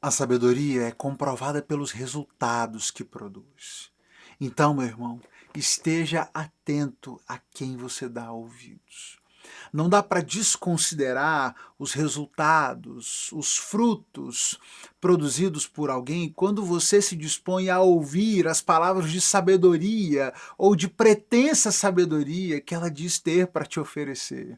A sabedoria é comprovada pelos resultados que produz. Então, meu irmão, esteja atento a quem você dá ouvidos. Não dá para desconsiderar os resultados, os frutos produzidos por alguém quando você se dispõe a ouvir as palavras de sabedoria ou de pretensa sabedoria que ela diz ter para te oferecer.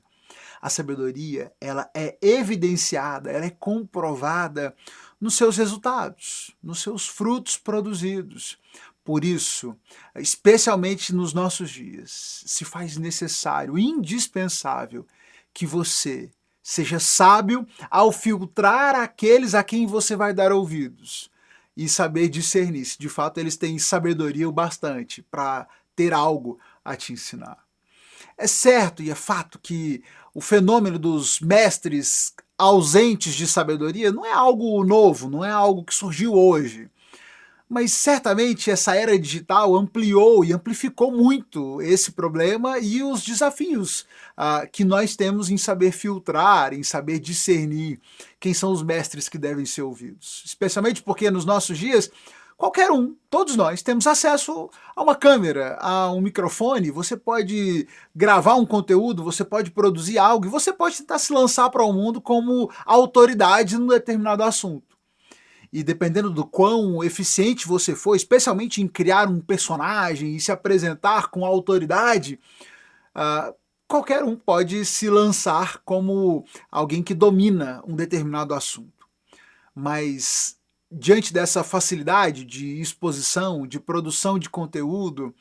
A sabedoria, ela é evidenciada, ela é comprovada nos seus resultados, nos seus frutos produzidos. Por isso, especialmente nos nossos dias, se faz necessário, indispensável, que você seja sábio ao filtrar aqueles a quem você vai dar ouvidos e saber discernir se de fato eles têm sabedoria o bastante para ter algo a te ensinar. É certo e é fato que o fenômeno dos mestres ausentes de sabedoria não é algo novo, não é algo que surgiu hoje. Mas certamente essa era digital ampliou e amplificou muito esse problema e os desafios que nós temos em saber filtrar, em saber discernir quem são os mestres que devem ser ouvidos. Especialmente porque nos nossos dias, qualquer um, todos nós, temos acesso a uma câmera, a um microfone, você pode gravar um conteúdo, você pode produzir algo e você pode tentar se lançar para o mundo como autoridade num determinado assunto. E dependendo do quão eficiente você for, especialmente em criar um personagem e se apresentar com autoridade, qualquer um pode se lançar como alguém que domina um determinado assunto. Mas diante dessa facilidade de exposição, de produção de conteúdo,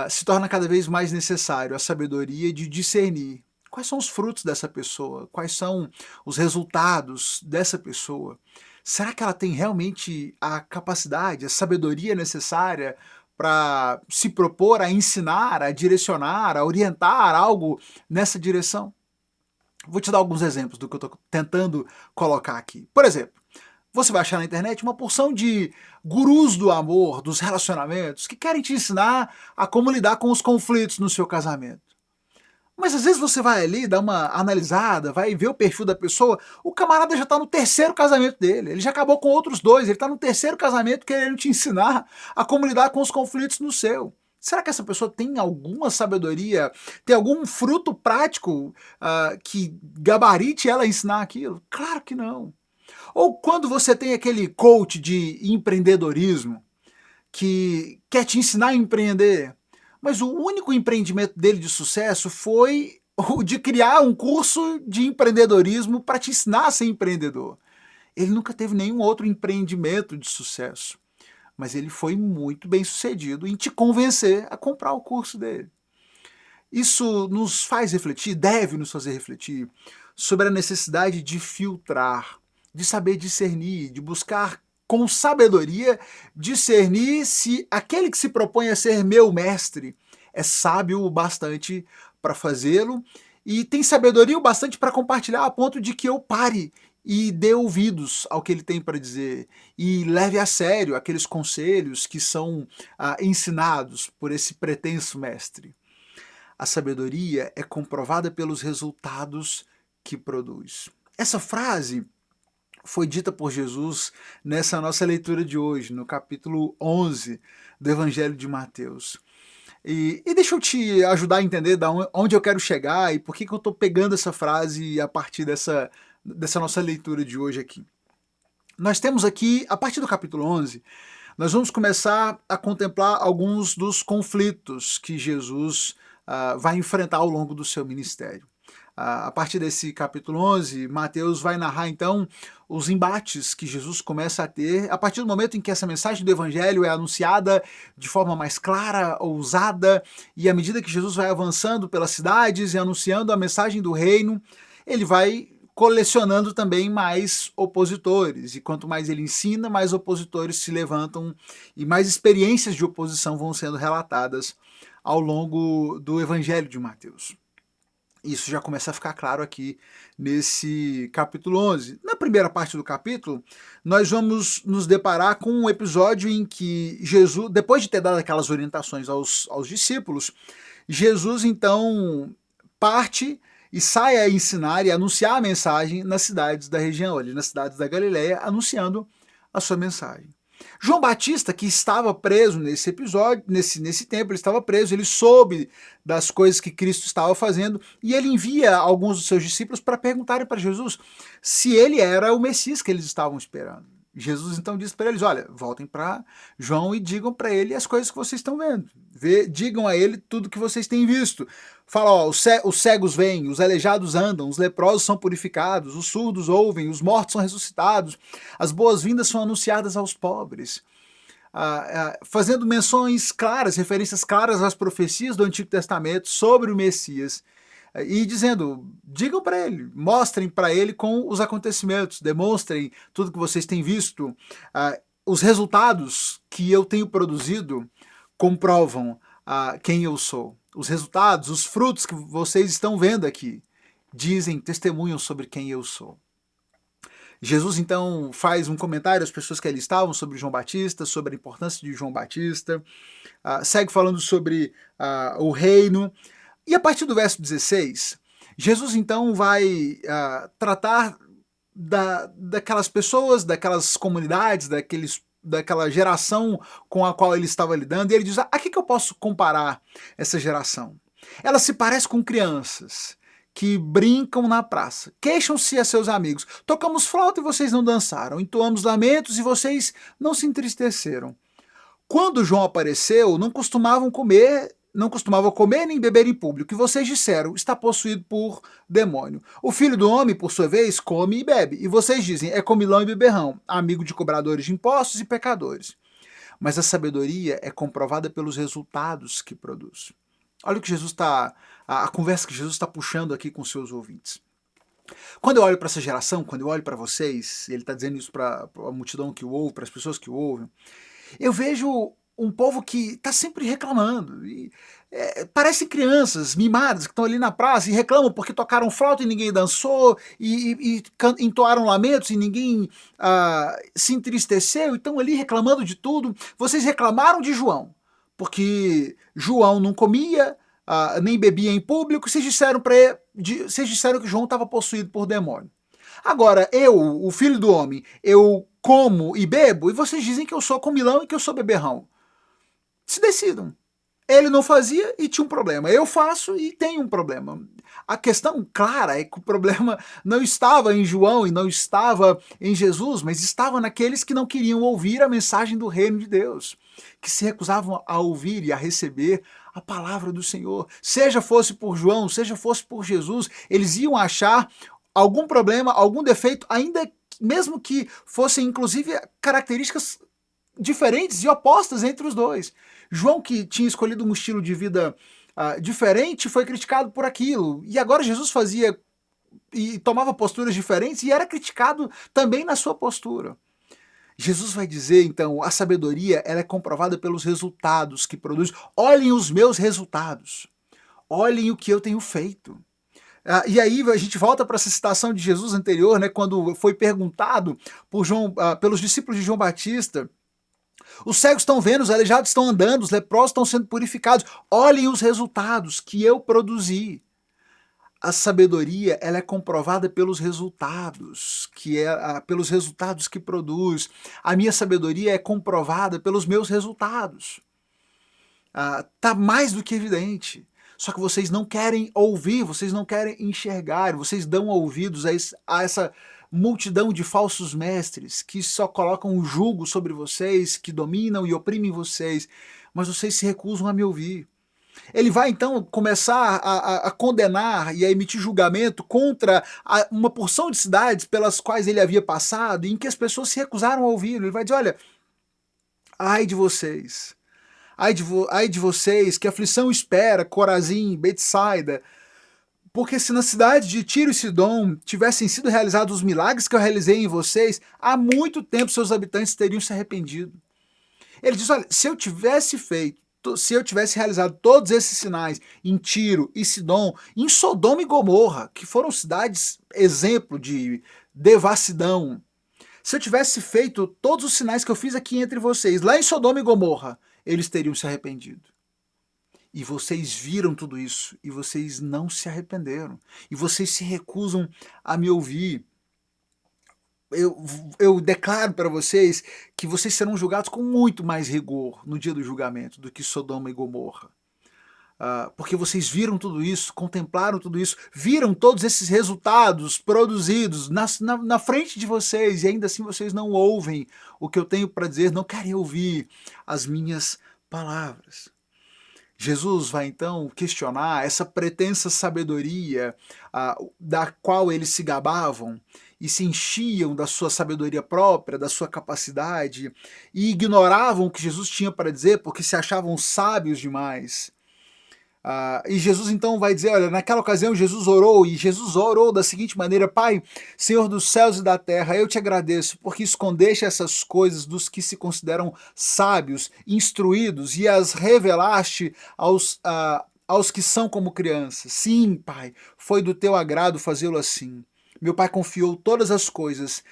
se torna cada vez mais necessário a sabedoria de discernir quais são os frutos dessa pessoa, quais são os resultados dessa pessoa. Será que ela tem realmente a capacidade, a sabedoria necessária para se propor a ensinar, a direcionar, a orientar algo nessa direção? Vou te dar alguns exemplos do que eu estou tentando colocar aqui. Por exemplo, você vai achar na internet uma porção de gurus do amor, dos relacionamentos, que querem te ensinar a como lidar com os conflitos no seu casamento. Mas às vezes você vai ali, dá uma analisada, vai ver o perfil da pessoa, o camarada já está no terceiro casamento dele, ele já acabou com outros dois, ele está no terceiro casamento querendo te ensinar a como lidar com os conflitos no seu. Será que essa pessoa tem alguma sabedoria, tem algum fruto prático que gabarite ela a ensinar aquilo? Claro que não. Ou quando você tem aquele coach de empreendedorismo que quer te ensinar a empreender, mas o único empreendimento dele de sucesso foi o de criar um curso de empreendedorismo para te ensinar a ser empreendedor. Ele nunca teve nenhum outro empreendimento de sucesso, mas ele foi muito bem sucedido em te convencer a comprar o curso dele. Isso nos faz refletir, deve nos fazer refletir, sobre a necessidade de filtrar, de saber discernir, de buscar com sabedoria discernir se aquele que se propõe a ser meu mestre é sábio o bastante para fazê-lo e tem sabedoria o bastante para compartilhar a ponto de que eu pare e dê ouvidos ao que ele tem para dizer e leve a sério aqueles conselhos que são ensinados por esse pretenso mestre. A sabedoria é comprovada pelos resultados que produz. Essa frase foi dita por Jesus nessa nossa leitura de hoje, no capítulo 11 do Evangelho de Mateus. E deixa eu te ajudar a entender onde eu quero chegar e por que eu estou pegando essa frase a partir dessa nossa leitura de hoje aqui. Nós temos aqui, a partir do capítulo 11, nós vamos começar a contemplar alguns dos conflitos que Jesus vai enfrentar ao longo do seu ministério. A partir desse capítulo 11, Mateus vai narrar então os embates que Jesus começa a ter a partir do momento em que essa mensagem do Evangelho é anunciada de forma mais clara, ousada, e à medida que Jesus vai avançando pelas cidades e anunciando a mensagem do reino, ele vai colecionando também mais opositores, e quanto mais ele ensina, mais opositores se levantam e mais experiências de oposição vão sendo relatadas ao longo do Evangelho de Mateus. Isso já começa a ficar claro aqui nesse capítulo 11. Na primeira parte do capítulo, nós vamos nos deparar com um episódio em que Jesus, depois de ter dado aquelas orientações aos discípulos, Jesus então parte e sai a ensinar e anunciar a mensagem nas cidades da região, ali nas cidades da Galileia, anunciando a sua mensagem. João Batista, que estava preso nesse episódio, nesse tempo, ele estava preso, ele soube das coisas que Cristo estava fazendo, e ele envia alguns dos seus discípulos para perguntarem para Jesus se ele era o Messias que eles estavam esperando. Jesus então diz para eles, olha, voltem para João e digam para ele as coisas que vocês estão vendo. Digam a ele tudo que vocês têm visto. Fala, ó, os cegos vêm, os aleijados andam, os leprosos são purificados, os surdos ouvem, os mortos são ressuscitados, as boas-vindas são anunciadas aos pobres. Fazendo menções claras, referências claras às profecias do Antigo Testamento sobre o Messias. E dizendo, digam para ele, mostrem para ele com os acontecimentos, demonstrem tudo que vocês têm visto. Os resultados que eu tenho produzido comprovam quem eu sou. Os resultados, os frutos que vocês estão vendo aqui, dizem, testemunham sobre quem eu sou. Jesus então faz um comentário às pessoas que ali estavam sobre João Batista, sobre a importância de João Batista, segue falando sobre o reino. E a partir do verso 16, Jesus então vai tratar daquelas pessoas, daquelas comunidades, daquela geração com a qual ele estava lidando, e ele diz, a que eu posso comparar essa geração? Ela se parece com crianças que brincam na praça, queixam-se a seus amigos, tocamos flauta e vocês não dançaram, entoamos lamentos e vocês não se entristeceram. Quando João apareceu, não costumava comer nem beber em público, e vocês disseram, está possuído por demônio. O Filho do Homem, por sua vez, come e bebe, e vocês dizem, é comilão e beberrão, amigo de cobradores de impostos e pecadores. Mas a sabedoria é comprovada pelos resultados que produz. Olha o que Jesus a conversa que Jesus está puxando aqui com seus ouvintes. Quando eu olho para essa geração, quando eu olho para vocês, ele está dizendo isso para a multidão que o ouve, para as pessoas que o ouvem, eu vejo um povo que está sempre reclamando. Parecem crianças mimadas que estão ali na praça e reclamam porque tocaram flauta e ninguém dançou, e entoaram lamentos e ninguém se entristeceu, e estão ali reclamando de tudo. Vocês reclamaram de João, porque João não comia, nem bebia em público, vocês disseram que João estava possuído por demônio. Agora, eu, o Filho do Homem, eu como e bebo, e vocês dizem que eu sou comilão e que eu sou beberrão. Se decidam. Ele não fazia e tinha um problema. Eu faço e tenho um problema. A questão clara é que o problema não estava em João e não estava em Jesus, mas estava naqueles que não queriam ouvir a mensagem do reino de Deus, que se recusavam a ouvir e a receber a palavra do Senhor. Seja fosse por João, seja fosse por Jesus, eles iam achar algum problema, algum defeito, ainda mesmo que fossem inclusive características diferentes e opostas entre os dois. João, que tinha escolhido um estilo de vida diferente, foi criticado por aquilo. E agora Jesus fazia e tomava posturas diferentes e era criticado também na sua postura. Jesus vai dizer, então, a sabedoria ela é comprovada pelos resultados que produz. Olhem os meus resultados. Olhem o que eu tenho feito. E aí a gente volta para essa citação de Jesus anterior, né, quando foi perguntado pelos discípulos de João Batista, os cegos estão vendo, os aleijados estão andando, os leprosos estão sendo purificados. Olhem os resultados que eu produzi. A sabedoria ela é comprovada pelos resultados, pelos resultados que produz. A minha sabedoria é comprovada pelos meus resultados. Tá mais do que evidente. Só que vocês não querem ouvir, vocês não querem enxergar, vocês dão ouvidos a essa multidão de falsos mestres que só colocam um jugo sobre vocês, que dominam e oprimem vocês, mas vocês se recusam a me ouvir. Ele vai então começar a condenar e a emitir julgamento contra uma porção de cidades pelas quais ele havia passado e em que as pessoas se recusaram a ouvir. Ele vai dizer, olha, ai de vocês, ai de vocês, que aflição espera Corazim, Betsaida, porque se na cidade de Tiro e Sidom tivessem sido realizados os milagres que eu realizei em vocês, há muito tempo seus habitantes teriam se arrependido. Ele diz, olha, se eu tivesse realizado todos esses sinais em Tiro e Sidom, em Sodoma e Gomorra, que foram cidades exemplo de devassidão, se eu tivesse feito todos os sinais que eu fiz aqui entre vocês, lá em Sodoma e Gomorra, eles teriam se arrependido. E vocês viram tudo isso, e vocês não se arrependeram, e vocês se recusam a me ouvir. Eu, eu declaro para vocês que vocês serão julgados com muito mais rigor no dia do julgamento do que Sodoma e Gomorra. Porque vocês viram tudo isso, contemplaram tudo isso, viram todos esses resultados produzidos na frente de vocês, e ainda assim vocês não ouvem o que eu tenho para dizer, não querem ouvir as minhas palavras. Jesus vai então questionar essa pretensa sabedoria da qual eles se gabavam e se enchiam da sua sabedoria própria, da sua capacidade, e ignoravam o que Jesus tinha para dizer porque se achavam sábios demais. E Jesus então vai dizer, olha, naquela ocasião Jesus orou, e Jesus orou da seguinte maneira: Pai, Senhor dos céus e da terra, eu te agradeço porque escondeste essas coisas dos que se consideram sábios, instruídos, e as revelaste aos que são como crianças. Sim, Pai, foi do teu agrado fazê-lo assim. Meu Pai confiou todas as coisas.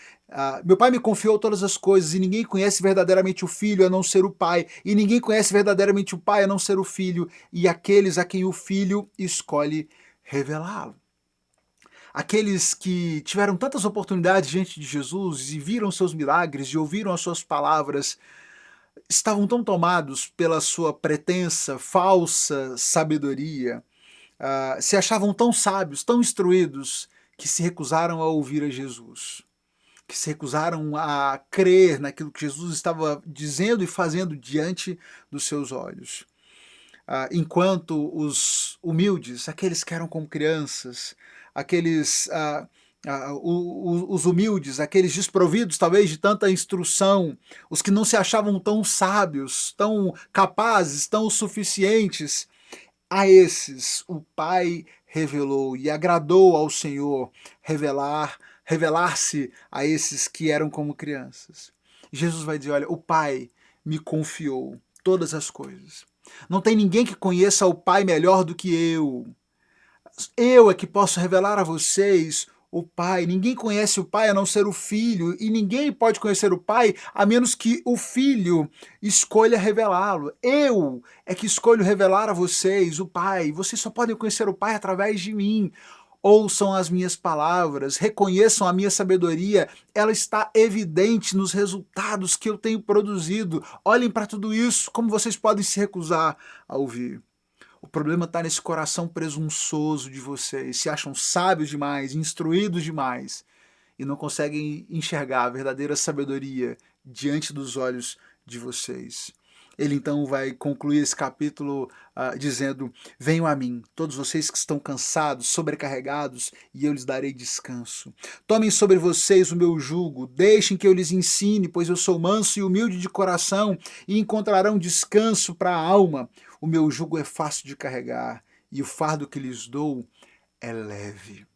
Meu Pai me confiou todas as coisas, e ninguém conhece verdadeiramente o Filho a não ser o Pai, e ninguém conhece verdadeiramente o Pai a não ser o Filho, e aqueles a quem o Filho escolhe revelá-lo. Aqueles que tiveram tantas oportunidades diante de Jesus e viram seus milagres e ouviram as suas palavras, estavam tão tomados pela sua pretensa, falsa sabedoria, se achavam tão sábios, tão instruídos, que se recusaram a ouvir a Jesus, que se recusaram a crer naquilo que Jesus estava dizendo e fazendo diante dos seus olhos. Enquanto os humildes, aqueles que eram como crianças, aqueles os humildes, aqueles desprovidos talvez de tanta instrução, os que não se achavam tão sábios, tão capazes, tão suficientes, a esses o Pai revelou, e agradou ao Senhor revelar-se a esses que eram como crianças. Jesus vai dizer, olha, o Pai me confiou todas as coisas. Não tem ninguém que conheça o Pai melhor do que eu. Eu é que posso revelar a vocês o Pai. Ninguém conhece o Pai a não ser o Filho, e ninguém pode conhecer o Pai a menos que o Filho escolha revelá-lo. Eu é que escolho revelar a vocês o Pai. Vocês só podem conhecer o Pai através de mim. Ouçam as minhas palavras, reconheçam a minha sabedoria, ela está evidente nos resultados que eu tenho produzido. Olhem para tudo isso, como vocês podem se recusar a ouvir? O problema está nesse coração presunçoso de vocês, se acham sábios demais, instruídos demais, e não conseguem enxergar a verdadeira sabedoria diante dos olhos de vocês. Ele então vai concluir esse capítulo dizendo, venham a mim, todos vocês que estão cansados, sobrecarregados, e eu lhes darei descanso. Tomem sobre vocês o meu jugo, deixem que eu lhes ensine, pois eu sou manso e humilde de coração, e encontrarão descanso para a alma. O meu jugo é fácil de carregar, e o fardo que lhes dou é leve.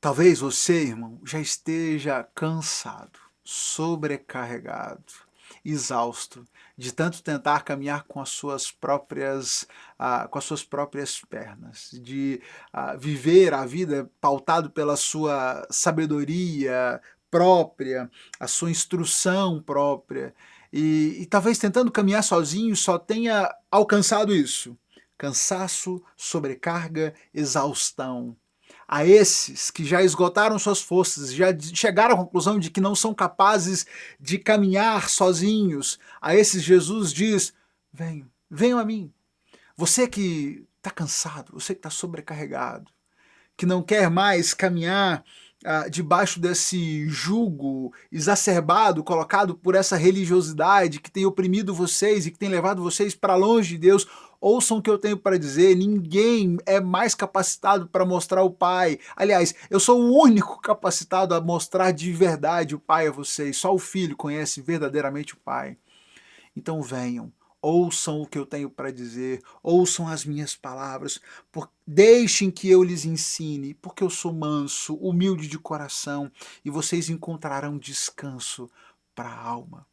Talvez você, irmão, já esteja cansado, sobrecarregado, exausto, de tanto tentar caminhar com as suas próprias pernas, de viver a vida pautado pela sua sabedoria própria, a sua instrução própria, e talvez tentando caminhar sozinho só tenha alcançado isso: cansaço, sobrecarga, exaustão. A esses que já esgotaram suas forças, já chegaram à conclusão de que não são capazes de caminhar sozinhos, a esses Jesus diz, venham a mim. Você que está cansado, você que está sobrecarregado, que não quer mais caminhar debaixo desse jugo exacerbado colocado por essa religiosidade que tem oprimido vocês e que tem levado vocês para longe de Deus, ouçam o que eu tenho para dizer, ninguém é mais capacitado para mostrar o Pai. Aliás, eu sou o único capacitado a mostrar de verdade o Pai a vocês, só o Filho conhece verdadeiramente o Pai. Então venham, ouçam o que eu tenho para dizer, ouçam as minhas palavras, deixem que eu lhes ensine, porque eu sou manso, humilde de coração, e vocês encontrarão descanso para a alma.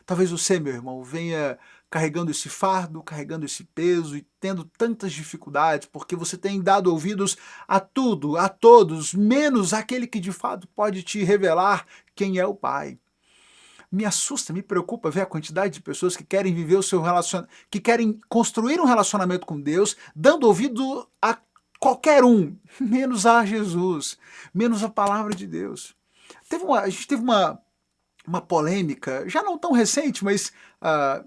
Talvez você, meu irmão, venha carregando esse fardo, carregando esse peso e tendo tantas dificuldades, porque você tem dado ouvidos a tudo, a todos, menos aquele que de fato pode te revelar quem é o Pai. Me assusta, me preocupa ver a quantidade de pessoas que querem viver o seu relacionamento, que querem construir um relacionamento com Deus, dando ouvido a qualquer um, menos a Jesus, menos a palavra de Deus. A gente teve uma polêmica, já não tão recente, mas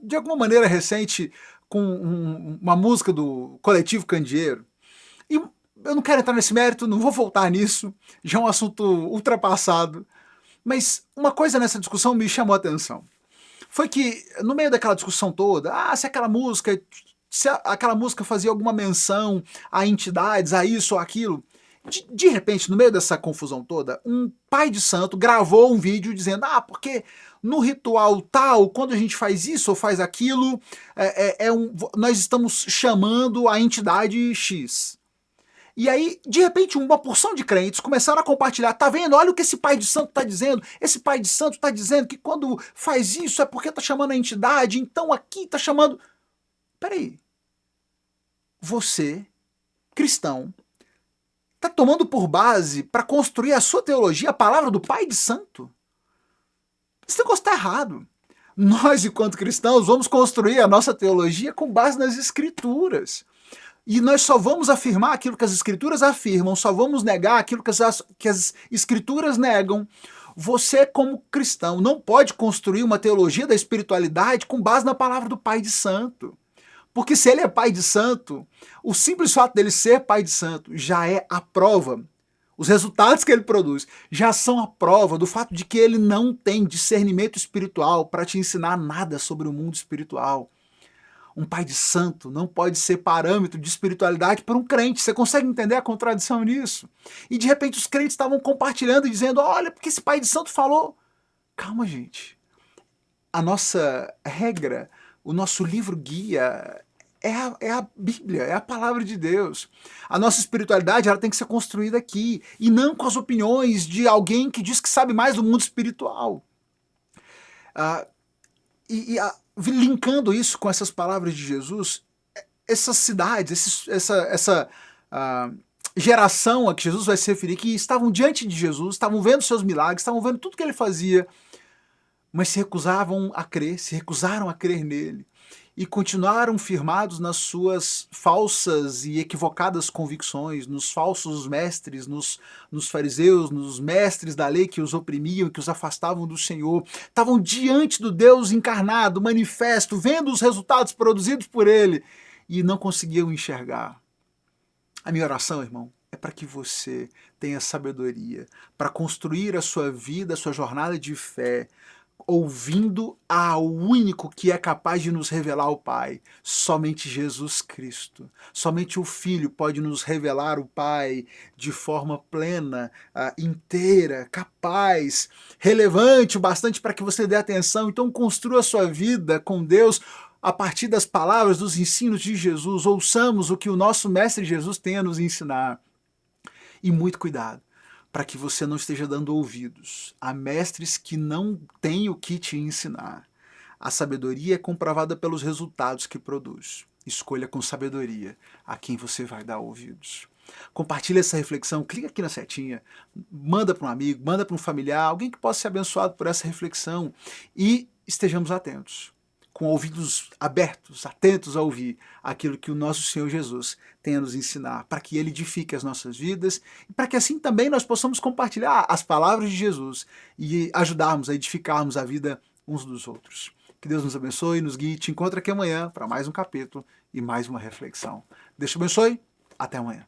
de alguma maneira recente, com uma música do Coletivo Candeeiro. E eu não quero entrar nesse mérito, não vou voltar nisso, já é um assunto ultrapassado. Mas uma coisa nessa discussão me chamou a atenção. Foi que, no meio daquela discussão toda, se aquela música fazia alguma menção a entidades, a isso ou aquilo, de repente, no meio dessa confusão toda, um pai de santo gravou um vídeo dizendo, porque no ritual tal, quando a gente faz isso ou faz aquilo, nós estamos chamando a entidade X. E aí, de repente, uma porção de crentes começaram a compartilhar. Tá vendo? Olha o que esse pai de santo está dizendo. Esse pai de santo está dizendo que quando faz isso é porque está chamando a entidade. Então aqui está chamando... Peraí. Você, cristão, está tomando por base para construir a sua teologia a palavra do pai de santo? Esse negócio está errado. Nós, enquanto cristãos, vamos construir a nossa teologia com base nas escrituras. E nós só vamos afirmar aquilo que as escrituras afirmam, só vamos negar aquilo que as escrituras negam. Você, como cristão, não pode construir uma teologia da espiritualidade com base na palavra do pai de santo. Porque se ele é pai de santo, o simples fato dele ser pai de santo já é a prova. Os resultados que ele produz já são a prova do fato de que ele não tem discernimento espiritual para te ensinar nada sobre o mundo espiritual. Um pai de santo não pode ser parâmetro de espiritualidade para um crente. Você consegue entender a contradição nisso? E de repente os crentes estavam compartilhando e dizendo, olha, porque esse pai de santo falou. Calma, gente. A nossa regra, o nosso livro guia é a Bíblia, é a palavra de Deus. A nossa espiritualidade ela tem que ser construída aqui, e não com as opiniões de alguém que diz que sabe mais do mundo espiritual. Linkando isso com essas palavras de Jesus, essas cidades, essa geração a que Jesus vai se referir, que estavam diante de Jesus, estavam vendo seus milagres, estavam vendo tudo que ele fazia, mas se recusaram a crer nele, e continuaram firmados nas suas falsas e equivocadas convicções, nos falsos mestres, nos fariseus, nos mestres da lei que os oprimiam, que os afastavam do Senhor. Estavam diante do Deus encarnado, manifesto, vendo os resultados produzidos por ele, e não conseguiam enxergar. A minha oração, irmão, é para que você tenha sabedoria para construir a sua vida, a sua jornada de fé, ouvindo ao único que é capaz de nos revelar o Pai, somente Jesus Cristo. Somente o Filho pode nos revelar o Pai de forma plena, inteira, capaz, relevante o bastante para que você dê atenção. Então construa a sua vida com Deus a partir das palavras, dos ensinos de Jesus. Ouçamos o que o nosso Mestre Jesus tem a nos ensinar. E muito cuidado, para que você não esteja dando ouvidos a mestres que não têm o que te ensinar. A sabedoria é comprovada pelos resultados que produz. Escolha com sabedoria a quem você vai dar ouvidos. Compartilhe essa reflexão, clica aqui na setinha, manda para um amigo, manda para um familiar, alguém que possa ser abençoado por essa reflexão, e estejamos atentos, com ouvidos abertos, atentos a ouvir aquilo que o nosso Senhor Jesus tem a nos ensinar, para que Ele edifique as nossas vidas, e para que assim também nós possamos compartilhar as palavras de Jesus e ajudarmos a edificarmos a vida uns dos outros. Que Deus nos abençoe, nos guie. Te encontro aqui amanhã para mais um capítulo e mais uma reflexão. Deus te abençoe. Até amanhã.